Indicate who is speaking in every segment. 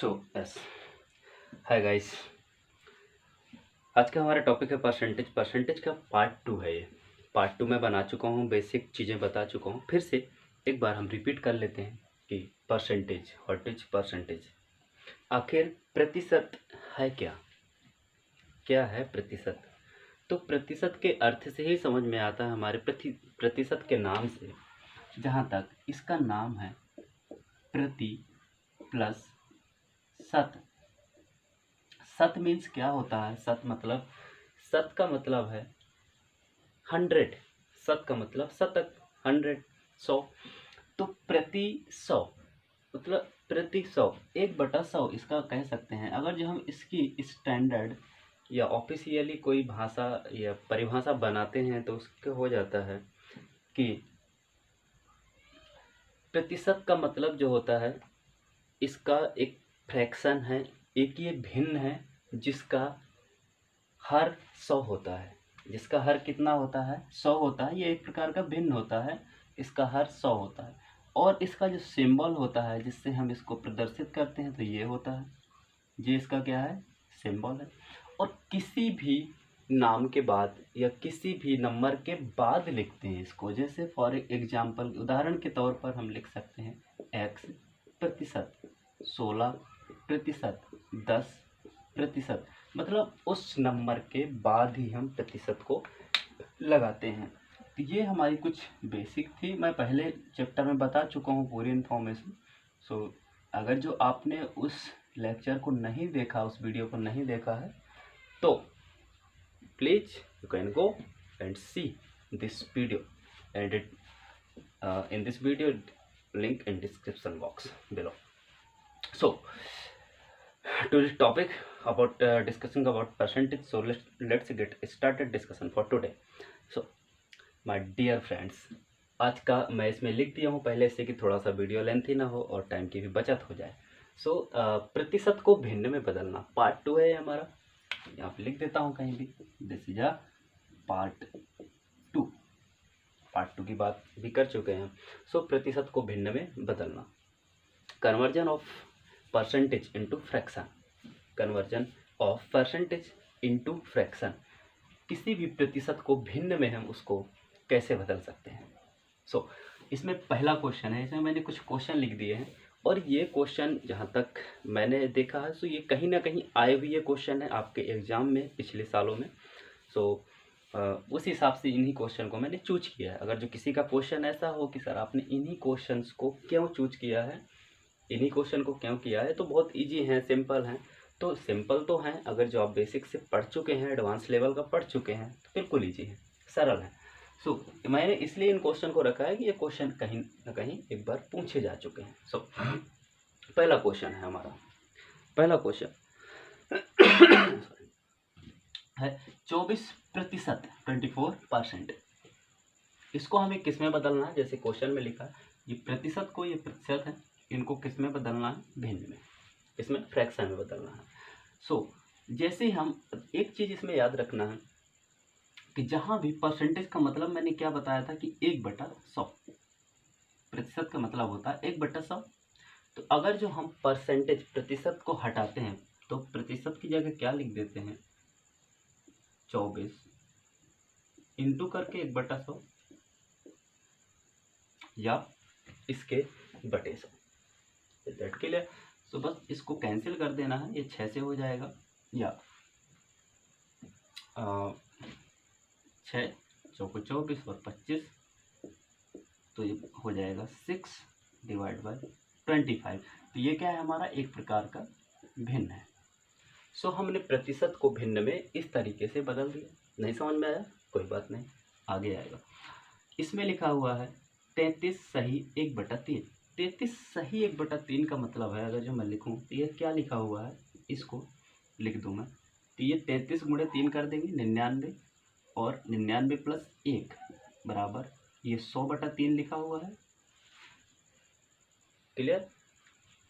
Speaker 1: So yes, hi guys. आज का हमारा टॉपिक है परसेंटेज। परसेंटेज का पार्ट 2 है ये। पार्ट 2 मैं बना चुका हूँ, बेसिक चीज़ें बता चुका हूँ। फिर से एक बार हम रिपीट कर लेते हैं कि परसेंटेज, व्हाट इज परसेंटेज। आखिर प्रतिशत है क्या? क्या है प्रतिशत? तो प्रतिशत के अर्थ से ही समझ में आता है हमारे प्रतिशत के नाम से। जहाँ तक इसका नाम है प्रति प्लस शत। शत मीन्स क्या होता है? शत का मतलब है 100। शत का मतलब शतक, 100, 100। तो प्रति 100 मतलब प्रति 100, 1/100 इसका कह सकते हैं। अगर जो हम इसकी स्टैंडर्ड या ऑफिशियली कोई भाषा या परिभाषा बनाते हैं तो उसके हो जाता है कि प्रतिशत का मतलब जो होता है, इसका एक फ्रैक्शन है, एक ये भिन्न है जिसका हर 100 होता है। जिसका हर कितना होता है? 100 होता है। ये एक प्रकार का भिन्न होता है, इसका हर 100 होता है। और इसका जो सिंबल होता है जिससे हम इसको प्रदर्शित करते हैं तो ये होता है। ये इसका क्या है? सिंबल है। और किसी भी नाम के बाद या किसी भी नंबर के बाद लिखते हैं इसको। जैसे फॉर एग्जाम्पल, उदाहरण के तौर पर हम लिख सकते हैं x%, 16%, 10%। मतलब उस नंबर के बाद ही हम प्रतिशत को लगाते हैं। तो ये हमारी कुछ बेसिक थी। मैं पहले चैप्टर में बता चुका हूँ पूरी इन्फॉर्मेशन। सो अगर जो आपने उस लेक्चर को नहीं देखा, उस वीडियो को नहीं देखा है, तो please you can go and see this video and in this video link in description box below. So to this topic about discussing about percentage, so let's get started discussion for today. So my dear friends, आज का मैं इसमें लिख दिया हूँ पहले से कि थोड़ा सा वीडियो लेंथी ना हो और टाइम की भी बचत हो जाए। सो प्रतिशत को भिन्न में बदलना पार्ट 2 है हमारा। यहाँ पे लिख देता हूँ कहीं भी, this is a part 2। Part 2 की बात भी कर चुके हैं। सो प्रतिशत को भिन्न में बदलना, conversion of percentage into fraction. Conversion of percentage into fraction, किसी भी प्रतिशत को भिन्न में हम उसको कैसे बदल सकते हैं। सो इसमें पहला क्वेश्चन है, इसमें मैंने कुछ क्वेश्चन लिख दिए हैं और ये क्वेश्चन जहाँ तक मैंने देखा है, सो ये कहीं ना कहीं आए हुए क्वेश्चन है आपके एग्जाम में पिछले सालों में। सो उस हिसाब से इन्हीं क्वेश्चन को मैंने चूज किया है। अगर जो किसी का क्वेश्चन ऐसा हो कि सर आपने इन्हीं क्वेश्चंस को क्यों चूज किया है, इन्हीं क्वेश्चन को क्यों किया है, तो बहुत इजी हैं, सिंपल हैं। तो सिंपल तो हैं, अगर जो आप बेसिक से पढ़ चुके हैं, एडवांस लेवल का पढ़ चुके हैं, तो बिल्कुल ईजी है, सरल है। सो मैंने इसलिए इन क्वेश्चन को रखा है कि ये क्वेश्चन कहीं ना कहीं एक बार पूछे जा चुके हैं। सो पहला क्वेश्चन है हमारा, पहला क्वेश्चन है 24%, 24%। इसको हमें किस में बदलना है? जैसे क्वेश्चन में लिखा है, ये प्रतिशत को, ये प्रतिशत है, इनको किस में बदलना है? भिन्न में, इसमें फ्रैक्शन में बदलना है। सो जैसे हम एक चीज़ इसमें याद रखना है कि जहाँ भी परसेंटेज का मतलब मैंने क्या बताया था कि 1/100, प्रतिशत का मतलब होता है 1/100। तो अगर जो हम परसेंटेज प्रतिशत को हटाते हैं तो प्रतिशत की जगह क्या लिख देते हैं? 24 इंटू करके 1/100 या इसके बटे 100। दैट के लिए तो बस इसको कैंसिल कर देना है, ये 6 से हो जाएगा, या 6 चौको 24 और 25, तो ये हो जाएगा 6/25। तो ये क्या है? हमारा एक प्रकार का भिन्न है। सो हमने प्रतिशत को भिन्न में इस तरीके से बदल दिया। नहीं समझ में आया? कोई बात नहीं, आगे आएगा। इसमें लिखा हुआ है 33 सही 1/3। 33 सही 1/3 का मतलब है, अगर जो मैं लिखूं तो ये क्या लिखा हुआ है, इसको लिख दूं मैं, तो ये 33 गुणे 3 कर देंगे 99, और 99 प्लस 1 बराबर ये 100/3 लिखा हुआ है। क्लियर?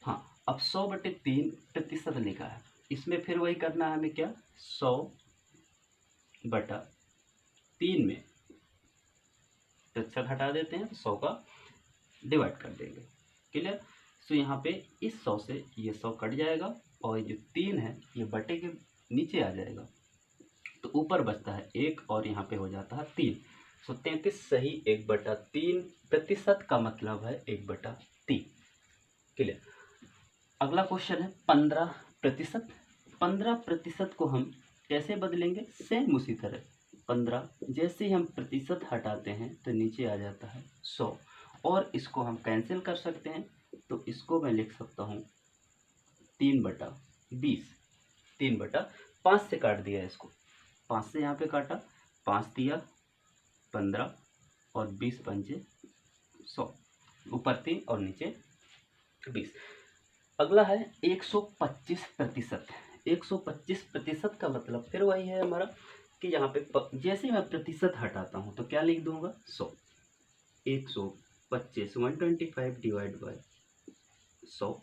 Speaker 1: हाँ, अब 100/3 प्रतिशत लिखा है, इसमें फिर वही करना है हमें, क्या? 100/3 में प्रतिशत हटा देते हैं तो 100 का डिवाइड कर देंगे। क्लियर? तो यहाँ पे इस 100 से ये 100 कट जाएगा और ये 3 है ये बटे के नीचे आ जाएगा, तो ऊपर बचता है 1 और यहाँ पे हो जाता है 3। सो 33 सही 1/3 प्रतिशत का मतलब है 1/3। क्लियर। अगला क्वेश्चन है 15%। 15% को हम कैसे बदलेंगे? सेम उसी तरह 15 जैसे ही हम प्रतिशत हटाते हैं तो नीचे आ जाता है 100 और इसको हम कैंसिल कर सकते हैं, तो इसको मैं लिख सकता हूँ 3/20। 3/5 से काट दिया इसको, 5 से यहाँ पे काटा, 5 दिया 15 और 20 पंजे 100, ऊपर 3 और नीचे 20। अगला है 125%। 125% का मतलब फिर वही है हमारा कि यहाँ पे जैसे मैं प्रतिशत हटाता हूँ तो क्या लिख दूंगा 100। 125 125 डिवाइड बाय 100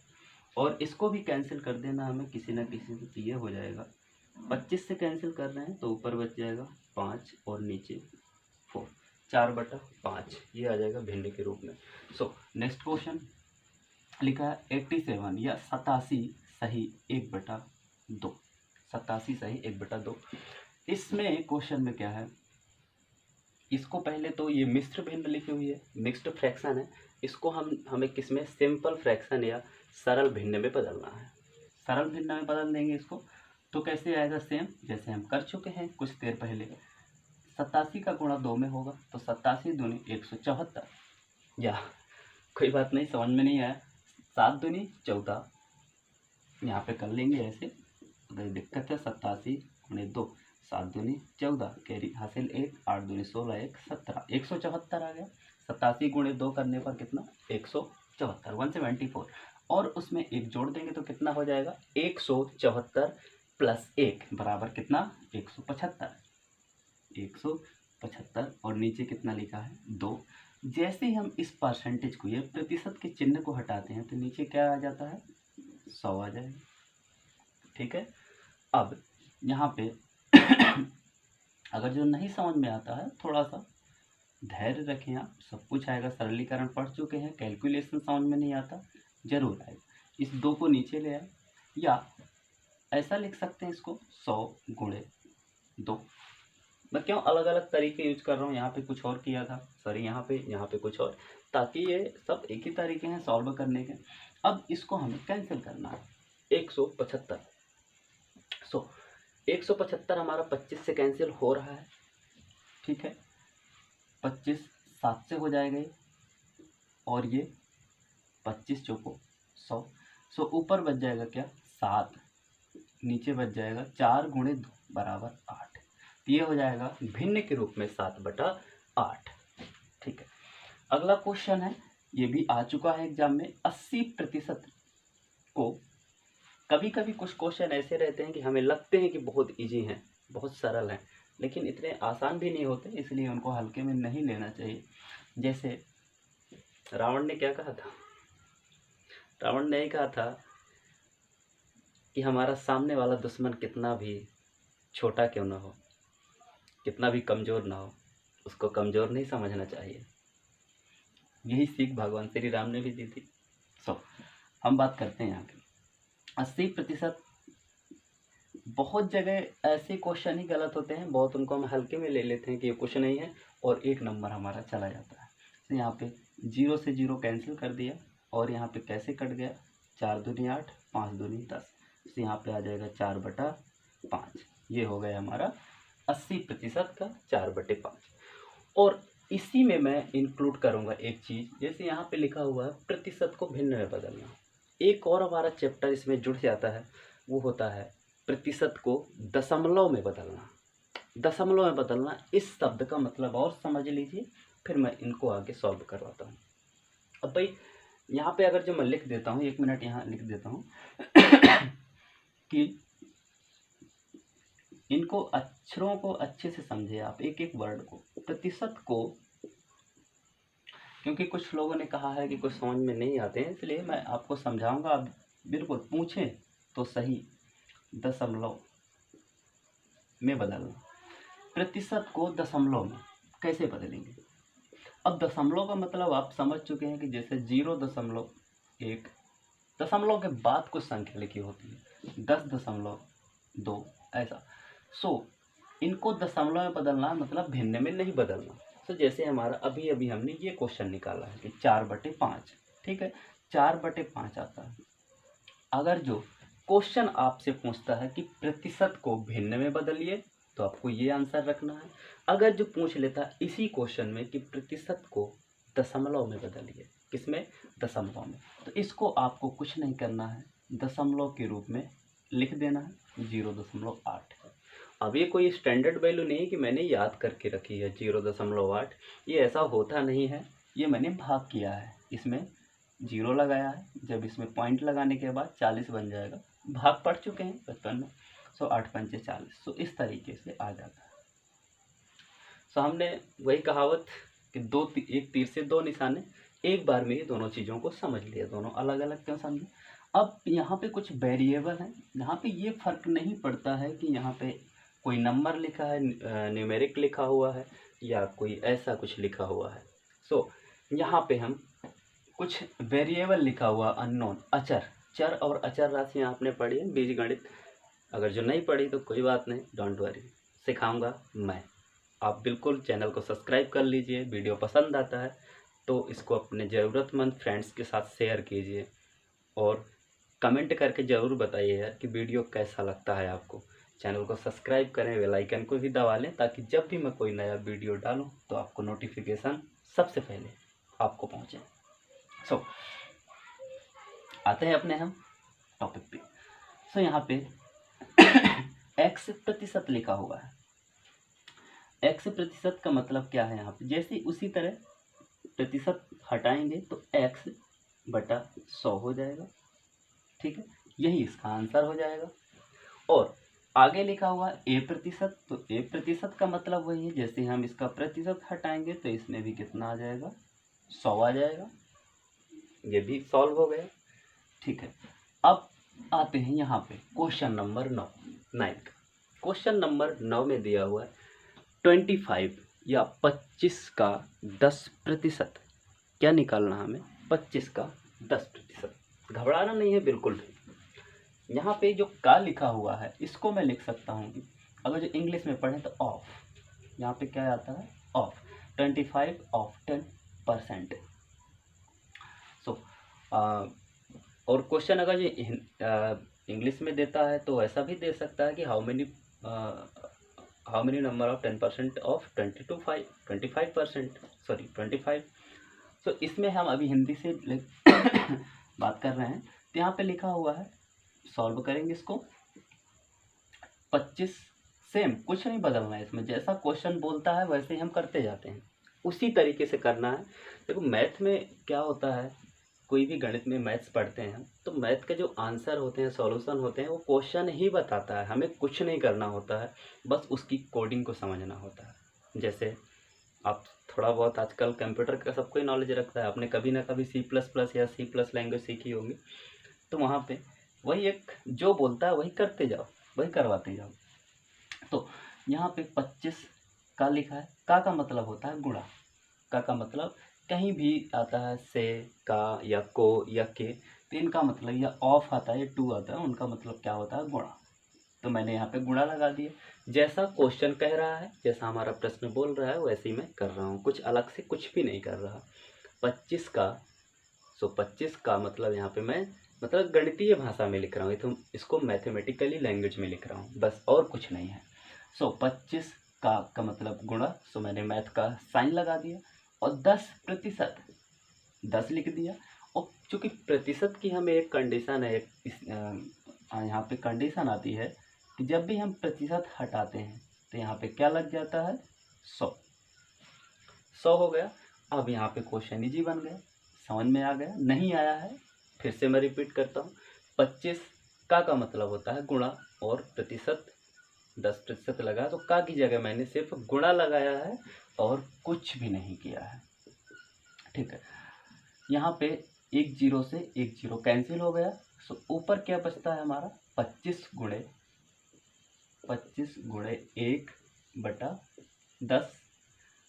Speaker 1: और इसको भी कैंसिल कर देना हमें किसी ना किसी से, तो ये हो जाएगा 25 से कैंसिल कर रहे हैं तो ऊपर बच जाएगा 5 और नीचे 4, 4/5 ये आ जाएगा भिन्न के रूप में। सो नेक्स्ट क्वेश्चन लिखा है 87 या 87 सही 1/2। 87 सही 1/2। इसमें क्वेश्चन में क्या है, इसको पहले तो ये मिश्र भिन्न लिखी हुई है, मिक्स्ड फ्रैक्शन है, इसको हमें किस में सिंपल फ्रैक्शन या सरल भिन्न में बदलना है। सरल भिन्न में बदल देंगे इसको तो कैसे आएगा, सेम जैसे हम कर चुके हैं कुछ देर पहले। 87 का गुणा 2 में होगा तो 87 दूनी 174, या कोई बात नहीं समझ में नहीं आया 7 दूनी 14, यहाँ पे कर लेंगे ऐसे, अगर दिक्कत है 87 गुणे 2, 7 दूनी 14, कैरी हासिल 1, 8 दूनी 16, 1 17, 174 आ गया। 87 गुणे 2 करने पर कितना 174, 174 और उसमें 1 जोड़ देंगे तो कितना हो जाएगा 174 प्लस 1 बराबर कितना 175। 175 और नीचे कितना लिखा है 2। जैसे ही हम इस परसेंटेज को ये प्रतिशत के चिन्ह को हटाते हैं तो नीचे क्या आ जाता है 100 आ जाएगा। ठीक है। अब यहाँ पे अगर जो नहीं समझ में आता है थोड़ा सा धैर्य रखें आप, सब कुछ आएगा। सरलीकरण पढ़ चुके हैं, कैलकुलेशन समझ में नहीं आता जरूर आएगा। इस 2 को नीचे ले आए या ऐसा लिख सकते हैं इसको 100 गुणे 2। मैं क्यों अलग अलग तरीके यूज कर रहा हूँ, यहाँ पे कुछ और किया था सॉरी, यहाँ पे कुछ और, ताकि ये सब एक ही तरीके हैं सॉल्व करने के। अब इसको हमें कैंसिल करना है 175। सो 175 हमारा 25 से कैंसिल हो रहा है। ठीक है, 25 7 से हो जाएगा ये, और ये 25 चौको 100। सो ऊपर बच जाएगा क्या 7, नीचे बच जाएगा 4 गुणे 2 बराबर 8। ये हो जाएगा भिन्न के रूप में 7/8। ठीक है। अगला क्वेश्चन है, ये भी आ चुका है एग्जाम में। 80% को कभी कभी कुछ क्वेश्चन ऐसे रहते हैं कि हमें लगते हैं कि बहुत इजी हैं, बहुत सरल हैं, लेकिन इतने आसान भी नहीं होते, इसलिए उनको हल्के में नहीं लेना चाहिए। जैसे रावण ने क्या कहा था, रावण ने कहा था कि हमारा सामने वाला दुश्मन कितना भी छोटा क्यों ना हो, कितना भी कमज़ोर ना हो, उसको कमज़ोर नहीं समझना चाहिए। यही सीख भगवान श्री राम ने भी दी थी। सो हम बात करते हैं यहाँ की 80%। बहुत जगह ऐसे क्वेश्चन ही गलत होते हैं, बहुत उनको हम हल्के में ले लेते हैं कि ये कुछ नहीं है और 1 नंबर हमारा चला जाता है। तो यहाँ पे 0 से 0 कैंसिल कर दिया और यहाँ पे कैसे कट गया 4 दूनी 8, 5 दूनी 10, तो यहाँ पे आ जाएगा 4/5। ये हो गया हमारा 80% का 4/5। और इसी में मैं इंक्लूड करूँगा एक चीज़, जैसे यहाँ पे लिखा हुआ है प्रतिशत को भिन्न में बदलना। एक और हमारा चैप्टर इसमें जुड़ जाता है, वो होता है प्रतिशत को दशमलव में बदलना। दशमलव में बदलना, इस शब्द का मतलब और समझ लीजिए, फिर मैं इनको आगे सॉल्व करवाता हूँ। अब भाई यहाँ पे अगर जो मैं लिख देता हूँ, 1 मिनट यहाँ लिख देता हूँ कि इनको अक्षरों को अच्छे से समझे आप, एक एक वर्ड को। प्रतिशत को, क्योंकि कुछ लोगों ने कहा है कि कुछ समझ में नहीं आते हैं, इसलिए मैं आपको समझाऊंगा। आप बिल्कुल पूछें तो सही दशमलव में बदलना। प्रतिशत को दशमलव में कैसे बदलेंगे? अब दशमलव का मतलब आप समझ चुके हैं कि जैसे 0.1 दशमलव के बाद कुछ संख्या लिखी होती है, 10.2 ऐसा। सो इनको दशमलव में बदलना मतलब भिन्न में नहीं बदलना। तो जैसे हमारा अभी अभी हमने ये क्वेश्चन निकाला है कि 4/5, ठीक है, 4/5 आता है। अगर जो क्वेश्चन आपसे पूछता है कि प्रतिशत को भिन्न में बदलिए, तो आपको ये आंसर रखना है। अगर जो पूछ लेता है इसी क्वेश्चन में कि प्रतिशत को दशमलव में बदलिए, किसमें, दशमलव में, तो इसको आपको कुछ नहीं करना है, दशमलव के रूप में लिख देना है 0.8। अब ये कोई स्टैंडर्ड वैल्यू नहीं है कि मैंने याद करके रखी है 0.8, ये ऐसा होता नहीं है, ये मैंने भाग किया है, इसमें 0 लगाया है, जब इसमें पॉइंट लगाने के बाद 40 बन जाएगा, भाग पढ़ चुके हैं बचपन में। 8 पंचे 40, सो इस तरीके से आ जाता है। सो हमने वही कहावत कि एक तीर से दो निशाने, एक बार में ये दोनों चीज़ों को समझ लिया, दोनों अलग अलग क्यों समझे। अब यहाँ पे कुछ वेरिएबल हैं, यहाँ पे ये फर्क नहीं पड़ता है कि यहाँ पे कोई नंबर लिखा है, न्यूमेरिक लिखा हुआ है, या कोई ऐसा कुछ लिखा हुआ है। सो यहाँ पे हम कुछ वेरिएबल लिखा हुआ अननोन, अचर, चर और अचर राशियाँ आपने पढ़ी है बीजगणित। अगर जो नहीं पढ़ी तो कोई बात नहीं, डोंट वरी, सिखाऊंगा मैं। आप बिल्कुल चैनल को सब्सक्राइब कर लीजिए। वीडियो पसंद आता है तो इसको अपने ज़रूरतमंद फ्रेंड्स के साथ शेयर कीजिए, और कमेंट करके ज़रूर बताइए यार कि वीडियो कैसा लगता है आपको। चैनल को सब्सक्राइब करें, बेल आइकन को भी दबा लें, ताकि जब भी मैं कोई नया वीडियो डालूं तो आपको नोटिफिकेशन सबसे पहले आपको पहुंचे। सो आते हैं अपने हम टॉपिक पे। सो यहाँ पे x प्रतिशत लिखा हुआ है। x प्रतिशत का मतलब क्या है यहाँ पे, जैसे उसी तरह प्रतिशत हटाएंगे तो x/100 हो जाएगा, ठीक है, यही इसका आंसर हो जाएगा। और आगे लिखा हुआ a प्रतिशत, तो a प्रतिशत का मतलब वही है, जैसे हम इसका प्रतिशत हटाएंगे तो इसमें भी कितना आ जाएगा, 100 आ जाएगा। ये भी सॉल्व हो गया, ठीक है। अब आते हैं यहाँ पे क्वेश्चन नंबर 9 का। क्वेश्चन नंबर 9 में दिया हुआ है 25 या 25 का 10%। क्या निकालना हमें, 25 का 10%। घबराना नहीं है बिल्कुल भी। यहाँ पे जो का लिखा हुआ है इसको मैं लिख सकता हूँ कि अगर जो इंग्लिश में पढ़ें तो ऑफ, यहाँ पे क्या आता है, ऑफ, 25 ऑफ 10%। सो और क्वेश्चन अगर ये इंग्लिश में देता है तो ऐसा भी दे सकता है कि how many number of 10% of 25%, sorry 25। तो इसमें हम अभी हिंदी से बात कर रहे हैं, तो यहाँ पे लिखा हुआ है, सॉल्व करेंगे इसको। 25 सेम, कुछ नहीं बदलना है इसमें, जैसा क्वेश्चन बोलता है वैसे ही हम करते जाते हैं, उसी तरीके से करना है। देखो मैथ में क्या होता है, कोई भी गणित में मैथ्स पढ़ते हैं तो मैथ के जो आंसर होते हैं, सॉल्यूशन होते हैं, वो क्वेश्चन ही बताता है, हमें कुछ नहीं करना होता है, बस उसकी कोडिंग को समझना होता है। जैसे आप थोड़ा बहुत आजकल कंप्यूटर का सबको ही नॉलेज रखता है, आपने कभी ना कभी C++ या C+ लैंग्वेज सीखी होगी, तो वहाँ पे वही एक जो बोलता है वही करते जाओ, वही करवाते जाओ। तो यहाँ पे 25 का लिखा है, का मतलब होता है गुणा, का मतलब कहीं भी आता है, से, का या को या के, तो इनका मतलब, या ऑफ आता है या टू आता है, उनका मतलब क्या होता है, गुणा। तो मैंने यहाँ पे गुणा लगा दिया, जैसा क्वेश्चन कह रहा है, जैसा हमारा प्रश्न बोल रहा है वैसे ही मैं कर रहा हूँ, कुछ अलग से कुछ भी नहीं कर रहा। 25 का, 25 का मतलब यहाँ पे मैं मतलब गणितीय भाषा में लिख रहा हूँ, तो इसको मैथमेटिकली लैंग्वेज में लिख रहा हूँ, बस और कुछ नहीं है। 25 का मतलब गुणा, सो मैंने मैथ का साइन लगा दिया, और 10%, 10 लिख दिया। और चूँकि प्रतिशत की हमें एक कंडीशन है, यहाँ पे कंडीशन आती है कि जब भी हम प्रतिशत हटाते हैं तो यहाँ पे क्या लग जाता है, 100 हो गया। अब यहाँ पे क्वेश्चन इजी बन गया, समझ में आ गया, नहीं आया है फिर से मैं रिपीट करता हूँ। 25 का मतलब होता है गुणा, और प्रतिशत 10% लगा, तो का की जगह मैंने सिर्फ गुणा लगाया है और कुछ भी नहीं किया है, ठीक है। यहाँ पे एक जीरो से एक जीरो कैंसिल हो गया, सो ऊपर क्या बचता है हमारा, 25 गुणे 1/10।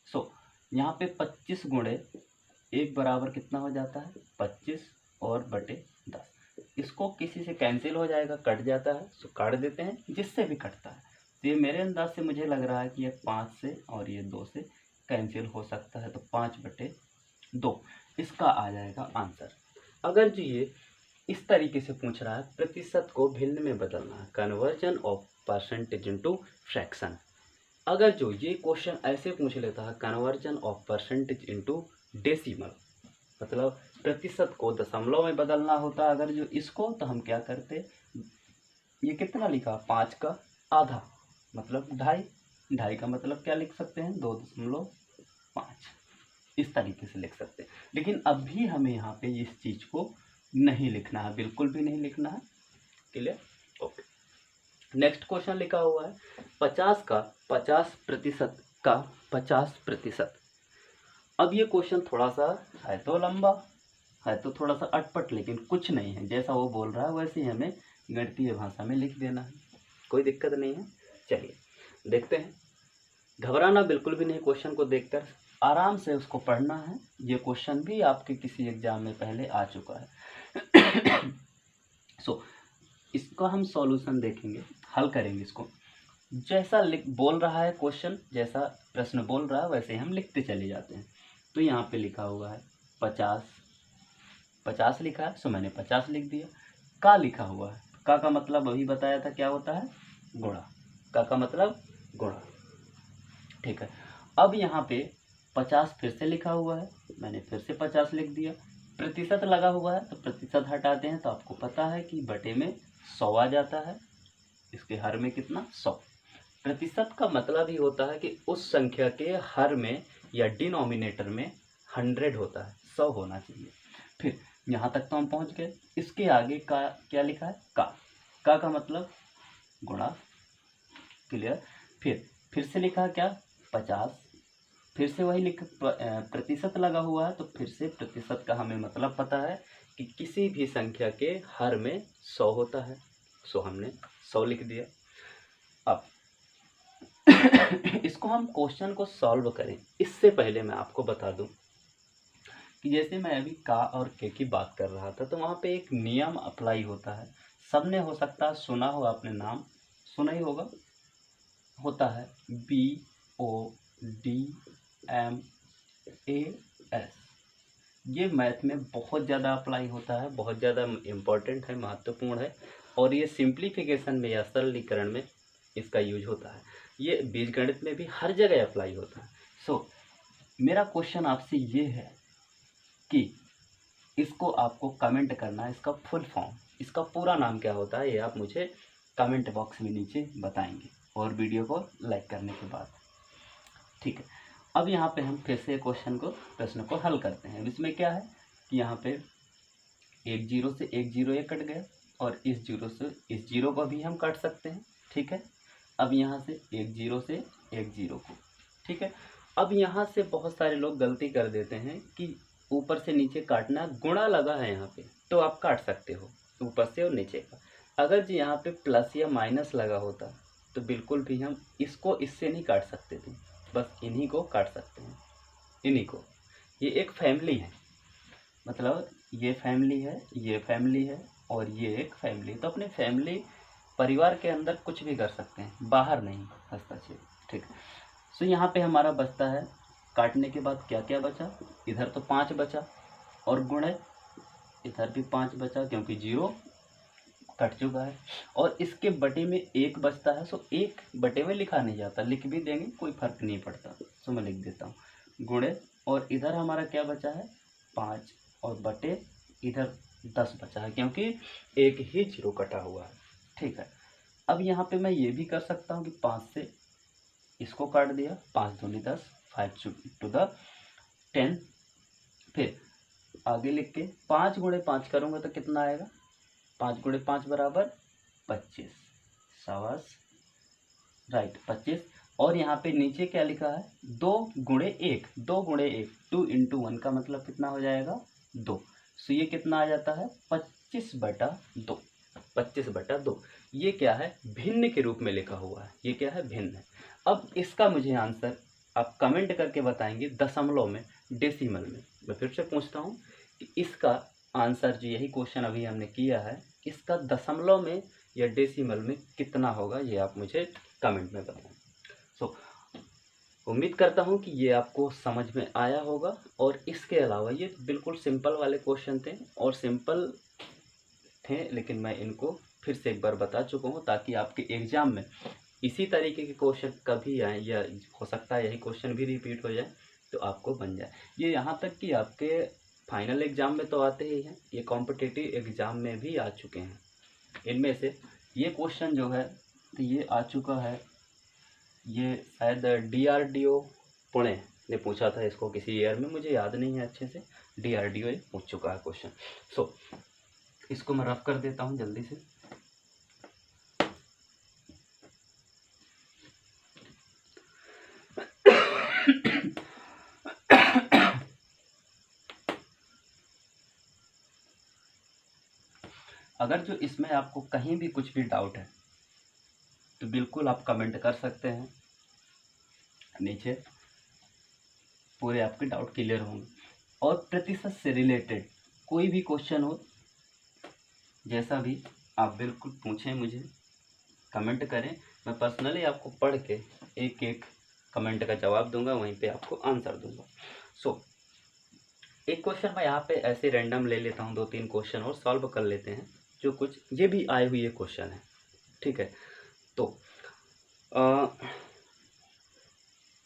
Speaker 1: सो यहाँ पे 25 गुणे 1 बराबर कितना हो जाता है, 25 और बटे 10। इसको किसी से कैंसिल हो जाएगा, कट जाता है तो काट देते हैं, जिससे भी कटता है। तो ये मेरे अंदाज से मुझे लग रहा है कि ये 5 से और ये 2 से कैंसिल हो सकता है, तो 5/2 इसका आ जाएगा आंसर। अगर जो ये इस तरीके से पूछ रहा है प्रतिशत को भिन्न में बदलना है, conversion of percentage into fraction. अगर जो ये क्वेश्चन ऐसे पूछ लेता है conversion of percentage into decimal, मतलब प्रतिशत को दशमलव में बदलना होता अगर जो इसको, तो हम क्या करते, ये कितना लिखा 5 का आधा मतलब 2.5, 2.5 का मतलब क्या लिख सकते हैं 2.5, इस तरीके से लिख सकते हैं। लेकिन अभी हमें यहाँ पे इस चीज़ को नहीं लिखना है, बिल्कुल भी नहीं लिखना है। क्लियर? ओके। नेक्स्ट क्वेश्चन लिखा हुआ है 50 का 50% का 50%। अब ये क्वेश्चन थोड़ा सा है तो लंबा, है तो थोड़ा सा अटपट, लेकिन कुछ नहीं है, जैसा वो बोल रहा है वैसे ही हमें गणितीय भाषा में लिख देना है, कोई दिक्कत नहीं है। चलिए देखते हैं। घबराना बिल्कुल भी नहीं, क्वेश्चन को देखकर आराम से उसको पढ़ना है। ये क्वेश्चन भी आपके किसी एग्जाम में पहले आ चुका है। सो इसका हम सॉल्यूशन देखेंगे, हल करेंगे इसको। जैसा बोल रहा है क्वेश्चन, जैसा प्रश्न बोल रहा है वैसे हम लिखते चले जाते हैं। तो यहाँ पे लिखा हुआ है 50 लिखा है, सो मैंने 50 लिख दिया। का लिखा हुआ है, का मतलब अभी बताया था क्या होता है, गुणा। का मतलब गुणा, ठीक है। अब यहाँ पे 50 फिर से लिखा हुआ है, मैंने फिर से 50 लिख दिया। प्रतिशत लगा हुआ है तो प्रतिशत हटाते हैं तो आपको पता है कि बटे में 100 आ जाता है, इसके हर में कितना 100। प्रतिशत का मतलब ही होता है कि उस संख्या के हर में या डिनोमिनेटर में 100 होता है, 100 होना चाहिए। फिर यहाँ तक तो हम पहुँच गए। इसके आगे का क्या लिखा है, का मतलब गुणा। क्लियर? फिर से लिखा क्या 50, फिर से वही प्रतिशत लगा हुआ है तो फिर से प्रतिशत का हमें मतलब पता है कि किसी भी संख्या के हर में 100 होता है, सो हमने 100 लिख दिया। अब इसको हम क्वेश्चन को सॉल्व करें इससे पहले मैं आपको बता दूं कि जैसे मैं अभी का और के की बात कर रहा था तो वहाँ पे एक नियम अप्लाई होता है। सबने हो सकता है सुना हो, आपने नाम सुना ही होगा, होता है BODMAS। ये मैथ में बहुत ज़्यादा अप्लाई होता है, बहुत ज़्यादा इम्पोर्टेंट है, महत्वपूर्ण है, और ये सिंप्लीफिकेशन में या सरलीकरण में इसका यूज होता है। ये बीजगणित में भी हर जगह अप्लाई होता है। सो मेरा क्वेश्चन आपसे ये है कि इसको आपको कमेंट करना है, इसका फुल फॉर्म, इसका पूरा नाम क्या होता है, ये आप मुझे कमेंट बॉक्स में नीचे बताएंगे और वीडियो को लाइक करने के बाद। ठीक है, अब यहाँ पे हम फिर से प्रश्न को हल करते हैं। इसमें क्या है कि यहाँ पे एक जीरो से एक जीरो ये कट गया और इस जीरो से इस जीरो को भी हम काट सकते हैं। ठीक है, अब यहाँ से एक जीरो से एक जीरो को, ठीक है। अब यहाँ से बहुत सारे लोग गलती कर देते हैं कि ऊपर से नीचे काटना, गुणा लगा है यहाँ पे तो आप काट सकते हो ऊपर से और नीचे का। अगर जी यहाँ पे प्लस या माइनस लगा होता तो बिल्कुल भी हम इसको इससे नहीं काट सकते थे, बस इन्हीं को काट सकते हैं, इन्हीं को। ये एक फैमिली है, मतलब ये फैमिली है, ये फैमिली है और ये एक फैमिली, तो अपने फैमिली परिवार के अंदर कुछ भी कर सकते हैं, बाहर नहीं हस्तक्षेप। ठीक है, सो यहाँ पे हमारा बचता है, काटने के बाद क्या क्या बचा, इधर तो 5 बचा और गुणे इधर भी 5 बचा क्योंकि जीरो कट चुका है, और इसके बटे में 1 बचता है। सो 1 बटे में लिखा नहीं जाता, लिख भी देंगे कोई फर्क नहीं पड़ता, सो मैं लिख देता हूँ गुणे, और इधर हमारा क्या बचा है 5 और बटे इधर 10 बचा है क्योंकि एक ही जीरो कटा हुआ है। ठीक है, अब यहाँ पे मैं ये भी कर सकता हूँ कि 5 से इसको काट दिया, 5 दूनी 10, 5 to the 10। फिर आगे लिख के 5 गुणे 5 करूँगा तो कितना आएगा, 5 गुणे 5 बराबर 25, शाबाश, राइट 25। और यहाँ पे नीचे क्या लिखा है 2 गुणे 1, 2 गुणे 1, 2 into 1 का मतलब कितना हो जाएगा 2। सो ये कितना आ जाता है 25/2, 25/2। ये क्या है, भिन्न के रूप में लिखा हुआ है, ये क्या है भिन्न है। अब इसका मुझे आंसर आप कमेंट करके बताएंगे दशमलव में, डेसिमल में। मैं फिर से पूछता हूँ कि इसका आंसर जो यही क्वेश्चन अभी हमने किया है इसका दशमलव में या डेसिमल में कितना होगा ये आप मुझे कमेंट में बताएं। सो उम्मीद करता हूँ कि ये आपको समझ में आया होगा। और इसके अलावा ये बिल्कुल सिंपल वाले क्वेश्चन थे और सिंपल थे, लेकिन मैं इनको फिर से एक बार बता चुका हूँ ताकि आपके एग्ज़ाम में इसी तरीके के क्वेश्चन कभी आए या हो सकता है यही क्वेश्चन भी रिपीट हो जाए तो आपको बन जाए। ये यहाँ तक कि आपके फाइनल एग्ज़ाम में तो आते ही हैं, ये कॉम्पिटिटिव एग्ज़ाम में भी आ चुके हैं। इनमें से ये क्वेश्चन जो है तो ये आ चुका है, ये शायद DRDO पुणे ने पूछा था इसको किसी ईयर में, मुझे याद नहीं है अच्छे से। DRDO ये पूछ चुका है क्वेश्चन। सो इसको मैं रफ कर देता हूँ जल्दी से। अगर जो इसमें आपको कहीं भी कुछ भी डाउट है तो बिल्कुल आप कमेंट कर सकते हैं नीचे, पूरे आपके डाउट क्लियर होंगे। और प्रतिशत से रिलेटेड कोई भी क्वेश्चन हो, जैसा भी, आप बिल्कुल पूछें, मुझे कमेंट करें, मैं पर्सनली आपको पढ़ के एक एक कमेंट का जवाब दूंगा, वहीं पे आपको आंसर दूंगा। सो एक क्वेश्चन मैं यहाँ पे ऐसे रैंडम ले लेता हूँ, 2-3 क्वेश्चन और सॉल्व कर लेते हैं जो कुछ ये भी आए हुए क्वेश्चन है, ठीक है। तो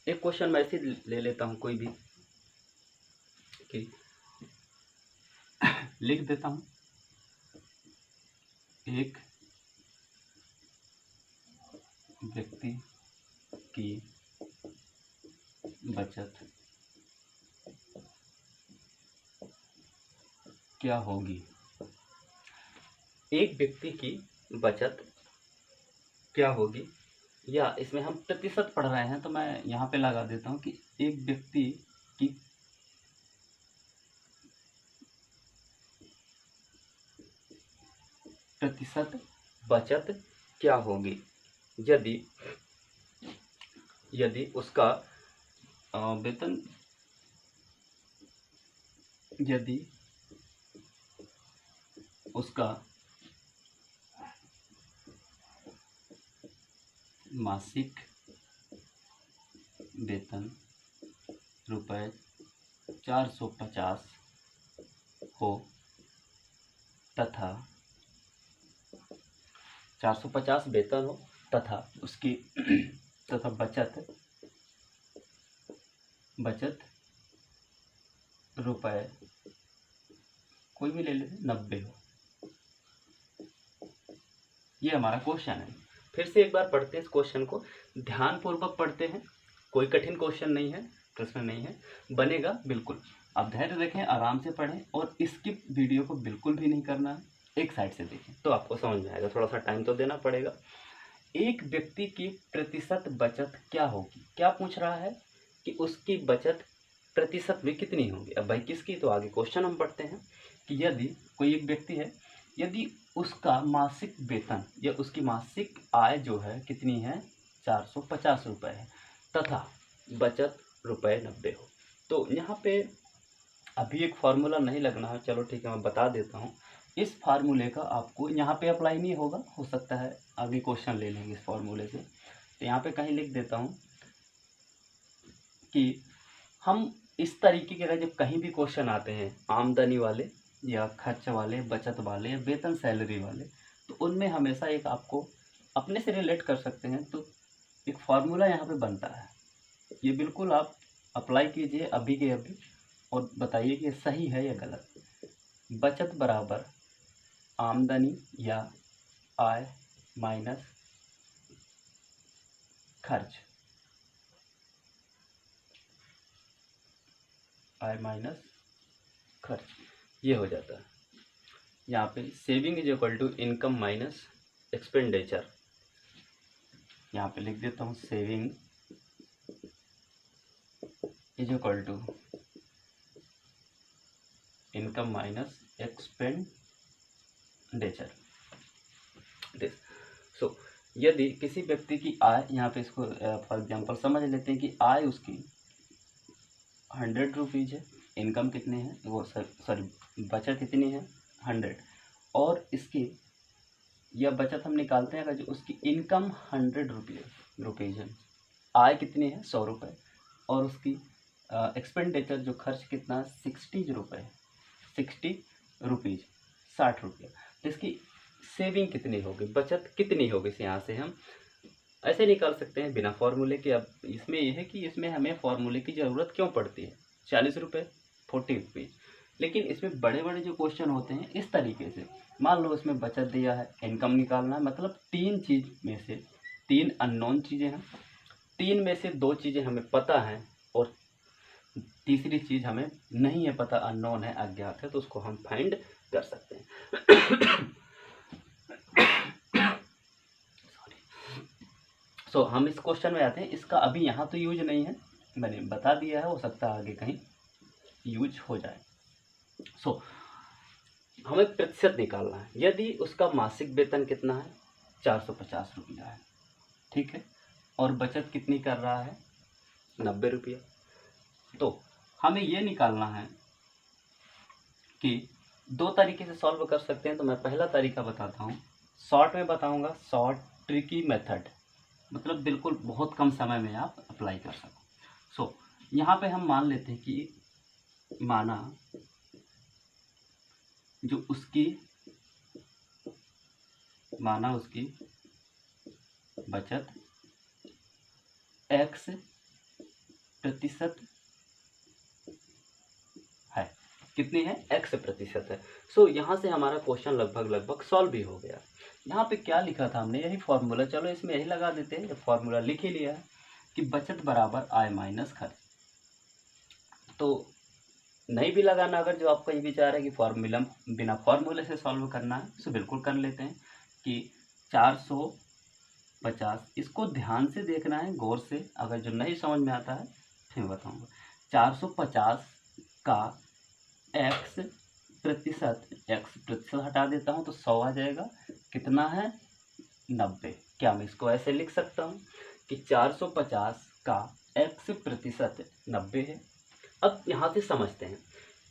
Speaker 1: एक क्वेश्चन मैं ऐसे ले लेता हूँ कोई भी कि लिख देता हूँ, एक व्यक्ति की बचत क्या होगी। एक व्यक्ति की बचत क्या होगी, या इसमें हम प्रतिशत पढ़ रहे हैं तो मैं यहाँ पे लगा देता हूँ कि एक व्यक्ति की प्रतिशत बचत क्या होगी यदि उसका वेतन, यदि उसका मासिक वेतन रुपये 450 हो तथा 450 वेतन हो तथा उसकी तथा बचत रुपये कोई भी ले लेते 90 हो। ये हमारा क्वेश्चन है। फिर से एक बार पढ़ते हैं इस क्वेश्चन को, ध्यानपूर्वक पढ़ते हैं, कोई कठिन क्वेश्चन नहीं है, प्रश्न नहीं है, बनेगा बिल्कुल। आप धैर्य रखें, आराम से पढ़ें और स्किप वीडियो को बिल्कुल भी नहीं करना है, एक साइड से देखें तो आपको समझ में आएगा। थोड़ा सा टाइम तो देना पड़ेगा। एक व्यक्ति की प्रतिशत बचत क्या होगी, क्या पूछ रहा है कि उसकी बचत प्रतिशत में कितनी होगी। अब भाई किसकी, तो आगे क्वेश्चन हम पढ़ते हैं कि यदि कोई एक व्यक्ति है, यदि उसका मासिक वेतन या उसकी मासिक आय जो है कितनी है, 450 रुपये है तथा बचत रुपये 90 हो। तो यहाँ पे अभी एक फार्मूला नहीं लगना है, चलो ठीक है मैं बता देता हूँ। इस फार्मूले का आपको यहाँ पे अप्लाई नहीं होगा, हो सकता है आगे क्वेश्चन ले लेंगे इस फार्मूले से। तो यहाँ पे कहीं लिख देता हूँ कि हम इस तरीके के जब कहीं भी क्वेश्चन आते हैं आमदनी वाले या खर्च वाले, बचत वाले या वेतन सैलरी वाले, तो उनमें हमेशा एक आपको अपने से रिलेट कर सकते हैं। तो एक फार्मूला यहाँ पे बनता है, ये बिल्कुल आप अप्लाई कीजिए अभी के अभी और बताइए कि ये सही है या गलत। बचत बराबर आमदनी या आय माइनस खर्च, आय माइनस खर्च, ये हो जाता है। यहाँ पे saving is equal to income minus expenditure, यहाँ पे लिख देता हूँ saving is equal to income minus expenditure. So यदि किसी व्यक्ति की आय, यहाँ पे इसको फॉर एग्जांपल समझ लेते हैं कि आय उसकी 100 रुपीज़ है इनकम कितनी है, वो सॉरी बचत कितनी है 100, और इसकी यह बचत हम निकालते हैं अगर जो उसकी इनकम 100 रुपीज़ है, आय कितनी है 100 रुपये, और उसकी एक्सपेंडिचर जो खर्च कितना है 60 रुपये, 60 रुपीज़ 60 रुपये। तो इसकी सेविंग कितनी होगी, बचत कितनी होगी, इस यहाँ से हम ऐसे निकाल सकते हैं बिना फॉर्मूले के। अब इसमें यह है कि इसमें हमें फॉर्मूले की ज़रूरत क्यों पड़ती है, 40 रुपये 40 रुपीज़। लेकिन इसमें बड़े बड़े जो क्वेश्चन होते हैं इस तरीके से, मान लो इसमें बचत दिया है, इनकम निकालना है, मतलब 3 चीज़ में से 3 अननोन चीज़ें हैं, 3 में से 2 चीज़ें हमें पता हैं और तीसरी चीज़ हमें नहीं है पता, अननोन है, अज्ञात है, तो उसको हम फाइंड कर सकते हैं। सो हम इस क्वेश्चन में आते हैं। इसका अभी यहाँ तो यूज नहीं है, मैंने बता दिया है, हो सकता है आगे कहीं यूज हो जाए। सो हमें प्रतिशत निकालना है। यदि उसका मासिक वेतन कितना है 450 रुपया है, ठीक है, और बचत कितनी कर रहा है 90 रुपया, तो हमें ये निकालना है कि 2 तरीके से सॉल्व कर सकते हैं। तो मैं पहला तरीका बताता हूँ, शॉर्ट में बताऊँगा, शॉर्ट ट्रिकी मेथड, मतलब बिल्कुल बहुत कम समय में आप अप्लाई कर सको। सो यहाँ पे हम मान लेते हैं कि माना उसकी बचत X प्रतिशत है, कितनी है X प्रतिशत है। सो यहाँ से हमारा क्वेश्चन लगभग सॉल्व भी हो गया। यहाँ पे क्या लिखा था हमने, यही फॉर्मूला, चलो इसमें यही लगा देते हैं, फॉर्मूला लिख ही लिया है कि बचत बराबर आय माइनस खर्च। तो नहीं भी लगाना, अगर जो आपका ये विचार है कि फॉर्मूला बिना फॉर्मूले से सॉल्व करना है, तो बिल्कुल कर लेते हैं कि 450, इसको ध्यान से देखना है, गौर से, अगर जो नहीं समझ में आता है फिर बताऊंगा। 450 का x प्रतिशत हटा देता हूँ तो 100 आ जाएगा, कितना है 90। क्या मैं इसको ऐसे लिख सकता हूँ कि 450 का x प्रतिशत 90 है। अब यहाँ से समझते हैं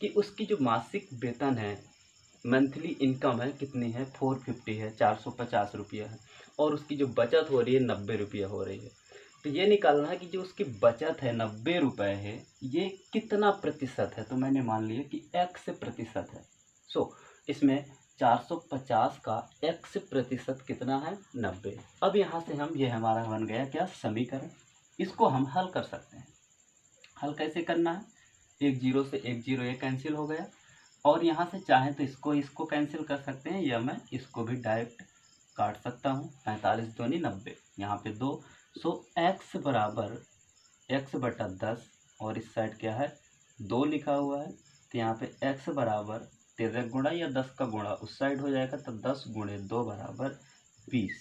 Speaker 1: कि उसकी जो मासिक वेतन है, मंथली इनकम है, कितनी है 450 है, 450 रुपया है, और उसकी जो बचत हो रही है 90 रुपया हो रही है। तो ये निकालना है कि जो उसकी बचत है 90 रुपये है, ये कितना प्रतिशत है। तो मैंने मान लिया कि x प्रतिशत है। सो इसमें 450 का x प्रतिशत कितना है 90। अब यहाँ से हम, ये हमारा बन गया क्या समीकरण, इसको हम हल कर सकते हैं। हल कैसे करना है, 1 0 से 1 0 ये कैंसिल हो गया, और यहाँ से चाहे तो इसको कैंसिल कर सकते हैं, या मैं इसको भी डायरेक्ट काट सकता हूँ। 45 दूनी 90, यहाँ पे 2। सो x बराबर x बटा 10, और इस साइड क्या है 2 लिखा हुआ है, तो यहाँ पे x बराबर 13 गुणा या 10 का गुणा उस साइड हो जाएगा, तो 10 गुणे 2 बराबर 20,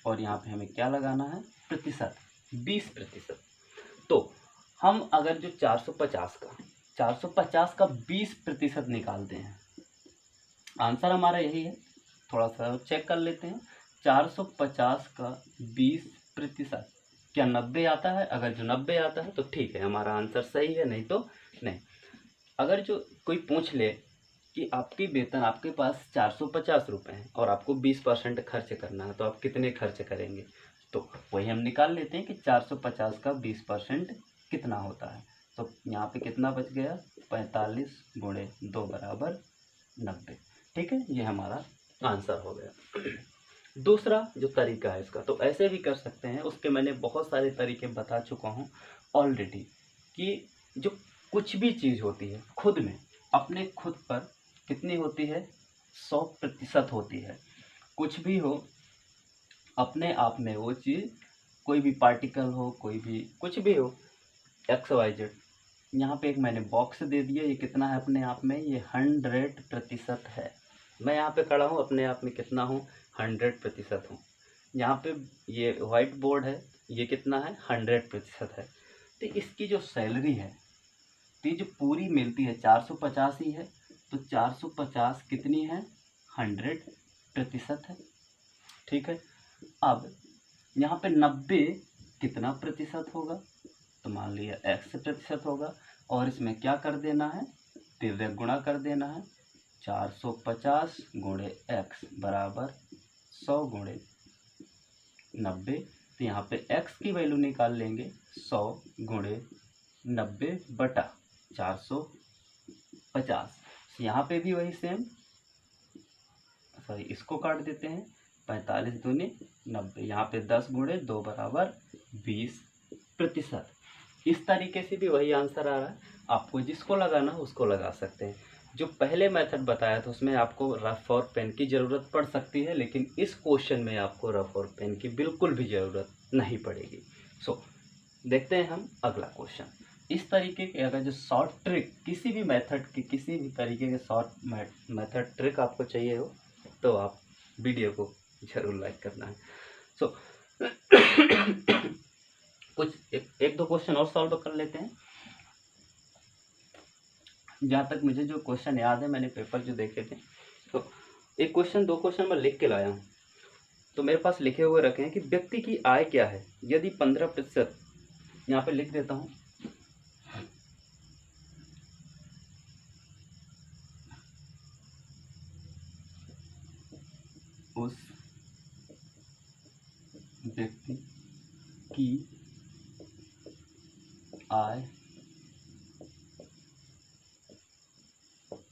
Speaker 1: और यहाँ पे हमें क्या लगाना है प्रतिशत 20%। तो हम अगर जो 450 का 20% निकालते हैं, आंसर हमारा यही है। थोड़ा सा चेक कर लेते हैं, 450 का 20% क्या 90 आता है। अगर जो 90 आता है तो ठीक है, हमारा आंसर सही है, नहीं तो नहीं। अगर जो कोई पूछ ले कि आपकी वेतन, आपके पास 450 रुपये हैं और आपको 20% खर्च करना है, तो आप कितने खर्च करेंगे, तो वही हम निकाल लेते हैं कि 450 का 20% कितना होता है। तो यहाँ पे कितना बच गया 45 गुणे 2 बराबर 90, ठीक है, ये हमारा आंसर हो गया। दूसरा जो तरीका है इसका, तो ऐसे भी कर सकते हैं, उसके मैंने बहुत सारे तरीके बता चुका हूँ ऑलरेडी, कि जो कुछ भी चीज़ होती है खुद में, अपने खुद पर कितनी होती है 100% होती है। कुछ भी हो अपने आप में, वो चीज़ कोई भी पार्टिकल हो, कोई भी कुछ भी हो, XYZ। यहाँ पे एक मैंने बॉक्स दे दिया, ये कितना है अपने आप में, ये 100% है। मैं यहाँ पे खड़ा हूँ, अपने आप में कितना हूँ 100% हूँ। यहाँ पे ये वाइट बोर्ड है, ये कितना है 100% है। तो इसकी जो सैलरी है, तो ये जो पूरी मिलती है 450 ही है, तो 450 कितनी है 100% है, ठीक है। अब यहाँ पे 90 कितना प्रतिशत होगा, तो मान लिया x प्रतिशत होगा, और इसमें क्या कर देना है तिर्यक गुणा कर देना है। 450 गुणे x बराबर 100 गुणे 90। तो यहाँ पे x की वैल्यू निकाल लेंगे 100 गुणे 90 बटा 450। यहाँ पे भी वही सेम, सॉरी इसको काट देते हैं, 45 दूनी 90। यहाँ पे 10 गुणे 2 बराबर 20%। इस तरीके से भी वही आंसर आ रहा है। आपको जिसको लगाना हो उसको लगा सकते हैं। जो पहले मेथड बताया था उसमें आपको रफ और पेन की ज़रूरत पड़ सकती है, लेकिन इस क्वेश्चन में आपको रफ और पेन की बिल्कुल भी ज़रूरत नहीं पड़ेगी। सो देखते हैं हम अगला क्वेश्चन। इस तरीके के अगर जो शॉर्ट ट्रिक किसी भी मेथड की, किसी भी तरीके के शॉर्ट मेथड ट्रिक आपको चाहिए हो तो आप वीडियो को जरूर लाइक करना है। सो कुछ एक दो क्वेश्चन और सॉल्व कर लेते हैं। जहाँ तक मुझे जो क्वेश्चन याद है, मैंने पेपर जो देखे थे, तो एक क्वेश्चन दो क्वेश्चन मैं लिख के लाया हूँ। तो मेरे पास लिखे हुए रखे हैं कि व्यक्ति की आय क्या है यदि 15%, यहाँ पे लिख देता हूँ, उस व्यक्ति की आय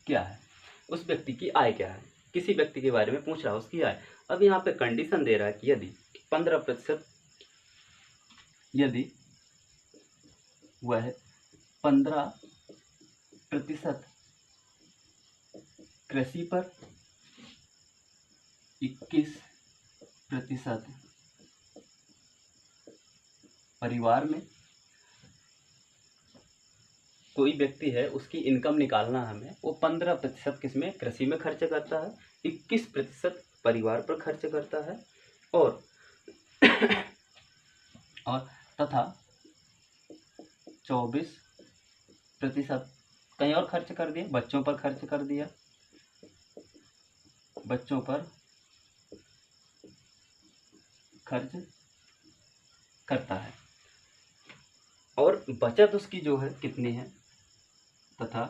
Speaker 1: क्या है। उस व्यक्ति की आय क्या है, किसी व्यक्ति के बारे में पूछ रहा है, उसकी आय। अब यहाँ पे कंडीशन दे रहा है कि यदि 15%, यदि वह 15% कृषि पर, 21% परिवार में, कोई व्यक्ति है उसकी इनकम निकालना है हमें, वो 15% किसमें, कृषि में खर्च करता है, 21% परिवार पर खर्च करता है, और तथा 24% कहीं और खर्च कर दिया, बच्चों पर खर्च कर दिया, बच्चों पर खर्च करता है, और बचत उसकी जो है कितनी है, तथा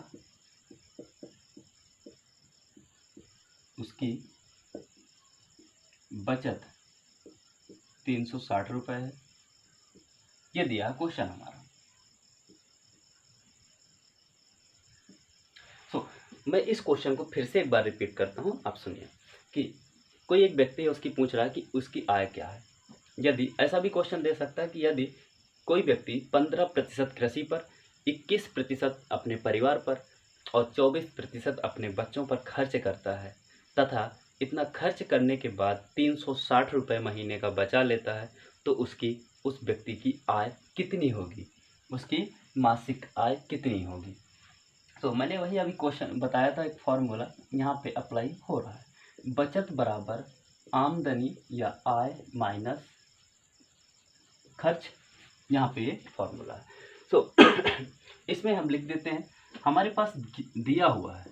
Speaker 1: उसकी बचत 360 रुपये है। ये दिया क्वेश्चन हमारा। मैं इस क्वेश्चन को फिर से एक बार रिपीट करता हूँ, आप सुनिए। कि कोई एक व्यक्ति है, उसकी पूछ रहा है कि उसकी आय क्या है। यदि ऐसा भी क्वेश्चन दे सकता है कि यदि कोई व्यक्ति 15% कृषि पर, 21% अपने परिवार पर और 24% अपने बच्चों पर खर्च करता है, तथा इतना खर्च करने के बाद 360 रुपये महीने का बचा लेता है, तो उसकी, उस व्यक्ति की आय कितनी होगी, उसकी मासिक आय कितनी होगी। तो मैंने वही अभी क्वेश्चन बताया था, एक फॉर्मूला यहाँ पे अप्लाई हो रहा है। बचत बराबर आमदनी या आय माइनस खर्च, यहाँ पे ये फॉर्मूला है। तो इसमें हम लिख देते हैं, हमारे पास दिया हुआ है,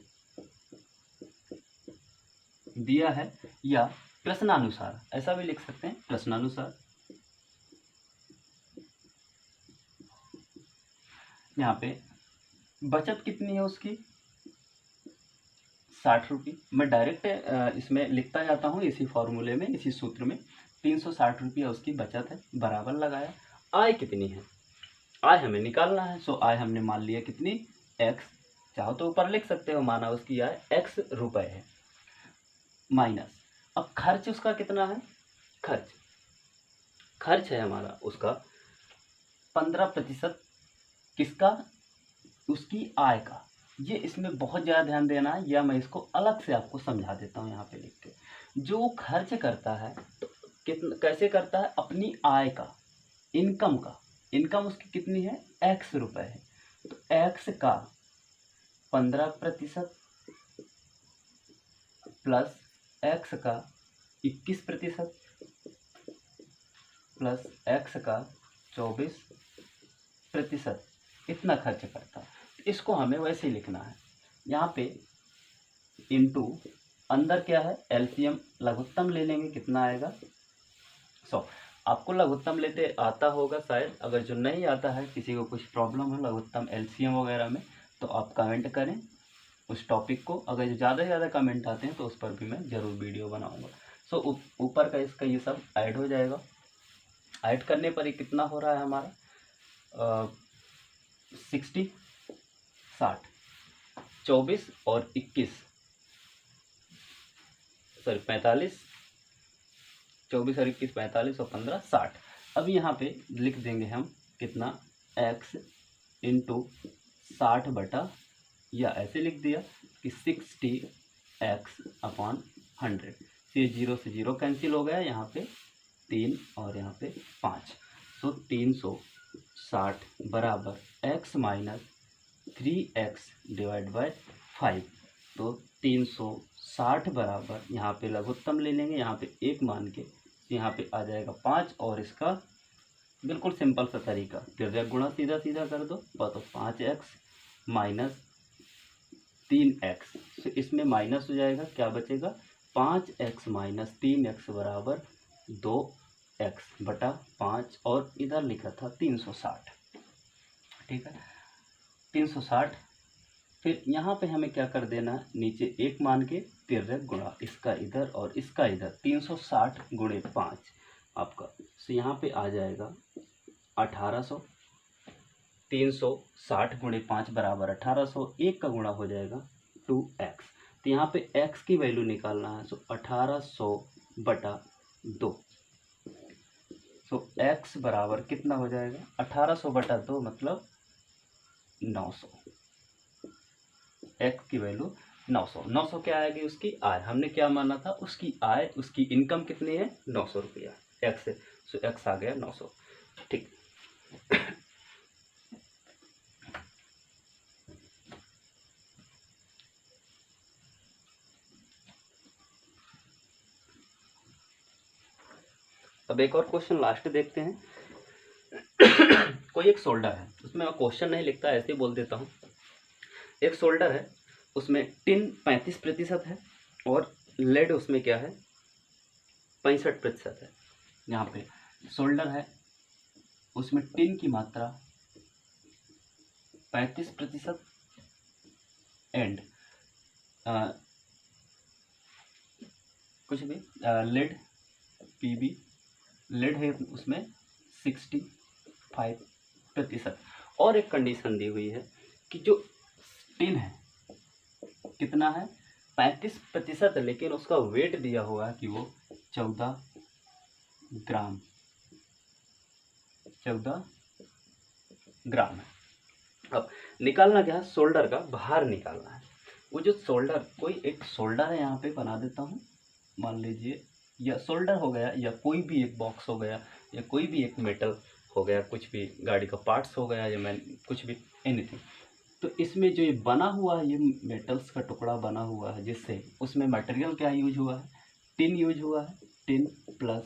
Speaker 1: दिया है, या प्रश्नानुसार ऐसा भी लिख सकते हैं, प्रश्नानुसार। यहाँ पे बचत कितनी है उसकी, 60 रुपये। मैं डायरेक्ट इसमें लिखता जाता हूँ, इसी फॉर्मूले में, इसी सूत्र में 360 रुपया उसकी बचत है, बराबर लगाया। आय कितनी है, आय हमें निकालना है। सो आय हमने मान लिया कितनी, x, चाहो तो ऊपर लिख सकते हो, माना उसकी आय x रुपये है, माइनस, अब खर्च उसका कितना है, खर्च है हमारा उसका 15% किसका, उसकी आय का। ये इसमें बहुत ज़्यादा ध्यान देना है, या मैं इसको अलग से आपको समझा देता हूँ यहाँ पे लिख के। जो वो खर्च करता है तो कितना, कैसे करता है, अपनी आय का, इनकम का, इनकम उसकी कितनी है, x रुपये है, तो x का 15% प्लस x का 21% प्लस x का 24%, इतना खर्च करता है। इसको हमें वैसे ही लिखना है, यहाँ पे इनटू, अंदर क्या है, एलसीएम लघुत्तम ले लेंगे, कितना आएगा 100। आपको लघुत्तम लेते आता होगा शायद, अगर जो नहीं आता है, किसी को कुछ प्रॉब्लम हो लघुत्तम एलसीएम वगैरह में, तो आप कमेंट करें, उस टॉपिक को। अगर ज़्यादा से ज़्यादा कमेंट आते हैं तो उस पर भी मैं ज़रूर वीडियो बनाऊंगा। सो ऊपर का इसका ये सब ऐड हो जाएगा। ऐड करने पर ये कितना हो रहा है हमारा 60 60 24 और 21 सॉरी 45 24 और 21 45 और 15 60। अब यहाँ पे लिख देंगे हम कितना x इंटू 60 या ऐसे लिख दिया कि 60x/100। फिर 0 से 0 कैंसिल हो गया, यहाँ पे 3 और यहाँ पे 5। सो 360 बराबर x minus 3x divide by 5। तो 360 बराबर यहाँ पे लघुत्तम ले लेंगे, यहाँ पे 1 मान के यहाँ पे आ जाएगा 5। और इसका बिल्कुल सिंपल सा तरीका, तिर्यक गुणा सीधा सीधा कर दो, तो 5x माइनस 3x। तो इसमें माइनस हो जाएगा, क्या बचेगा 5x माइनस 3x बराबर 2x बटा 5। और इधर लिखा था 360, ठीक है 360। फिर यहाँ पे हमें क्या कर देना, नीचे 1 मान के तिर्यक गुणा इसका इधर और इसका इधर, 360 गुणे 5 आपका। तो यहाँ पे आ जाएगा 1800। 360 गुणे 5 बराबर 1800। 1 का गुणा हो जाएगा 2x। तो यहाँ पे x की वैल्यू निकालना है, सो 1800 बटा 2। सो x बराबर कितना हो जाएगा 1800 बटा 2 मतलब 900। x की वैल्यू 900। 900 क्या आएगी, उसकी आय। हमने क्या माना था, उसकी आय, उसकी इनकम कितनी है 900 रुपया x है। सो x आ गया 900, ठीक। अब एक और क्वेश्चन लास्ट देखते हैं। कोई एक सोल्डर है, उसमें मैं क्वेश्चन नहीं लिखता, ऐसे ही बोल देता हूँ। एक सोल्डर है, उसमें टिन 35% है और लेड उसमें क्या है 65% है। यहाँ पे सोल्डर है, उसमें टिन की मात्रा 35% एंड कुछ भी लेड पीबी लेड है उसमें 65%। और एक कंडीशन दी हुई है कि जो टिन है कितना है 35%, लेकिन उसका वेट दिया हुआ है कि वो 14 ग्राम है। अब निकालना क्या है, सोल्डर का बाहर निकालना है। वो जो सोल्डर, कोई एक सोल्डर है, यहाँ पे बना देता हूँ, मान लीजिए, या सोल्डर हो गया, या कोई भी एक बॉक्स हो गया, या कोई भी एक मेटल हो गया, कुछ भी गाड़ी का पार्ट्स हो गया, या मैं कुछ भी एनीथिंग। तो इसमें जो ये बना हुआ है, ये मेटल्स का टुकड़ा बना हुआ है, जिससे उसमें मटेरियल क्या यूज हुआ है, टिन यूज हुआ है। टिन प्लस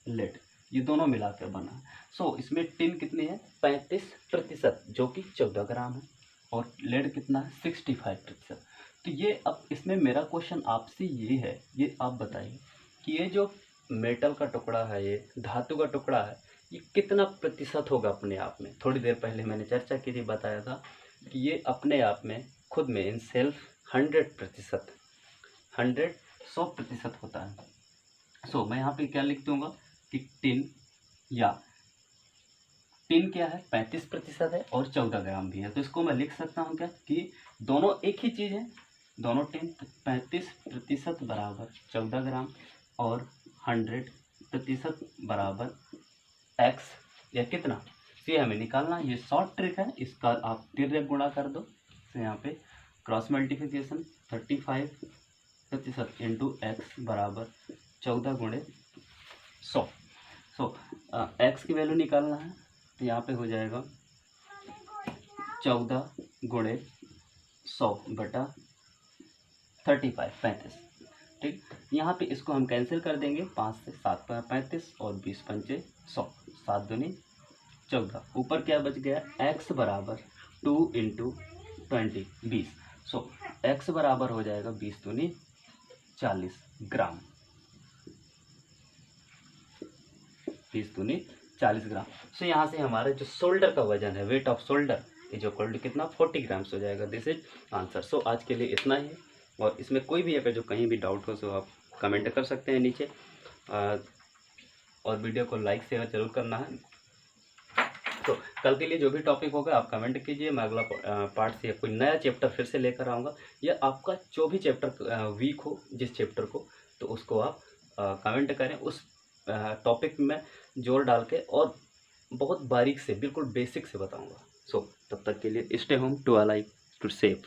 Speaker 1: लेड, ये दोनों मिलाकर बना है। सो इसमें टिन कितनी है 35%, जो कि 14 ग्राम है, और लेड कितना है 65%। तो ये अब इसमें मेरा क्वेश्चन आपसे ये है, ये आप बताइए कि ये जो मेटल का टुकड़ा है, ये धातु का टुकड़ा है, ये कितना प्रतिशत होगा अपने आप में। थोड़ी देर पहले मैंने चर्चा की थी, बताया था कि ये अपने आप में खुद में इन सेल्फ 100% 100% होता है। सो मैं यहाँ पे क्या लिख दूंगा कि टिन क्या है 35% है और 14 ग्राम भी है। तो इसको मैं लिख सकता हूँ क्या कि दोनों एक ही चीज़ है, दोनों टिन 35% बराबर 14 ग्राम और 100% बराबर x, या कितना, ये हमें निकालना है। ये शॉर्ट ट्रिक है, इसका आप तिर्यक गुणा कर दो। तो यहाँ पे क्रॉस मल्टीप्लिकेशन 35% इंटू एक्स बराबर 14 गुणे 100। सो एक्स की वैल्यू निकालना है, तो यहाँ पे हो जाएगा 14 गुणे 100 बटा 35। ठीक, यहाँ पे इसको हम कैंसिल कर देंगे, 5 से 7 पर 35 और 20 पंचे 100, 7 दूनी 14। ऊपर क्या बच गया, x बराबर 2 इंटू 20 20। सो x बराबर हो जाएगा 20 दूनी 40 ग्राम, 20 दूनी 40 ग्राम। सो यहाँ से हमारा जो शोल्डर का वजन है, weight of shoulder, is equal to कितना 40 ग्राम्स हो जाएगा। This is answer. सो आज के लिए इतना ही है, और इसमें कोई भी अगर जो कहीं भी डाउट हो तो आप कमेंट कर सकते हैं नीचे, और वीडियो को लाइक शेयर जरूर करना है। तो कल के लिए जो भी टॉपिक होगा आप कमेंट कीजिए, मैं अगला पार्ट से कोई नया चैप्टर फिर से लेकर आऊँगा, या आपका जो भी चैप्टर वीक हो जिस चैप्टर को, तो उसको आप कमेंट करें, उस टॉपिक में जोर डाल के और बहुत बारीक से बिल्कुल बेसिक से बताऊँगा। सो तब तक के लिए stay home to alive to safe.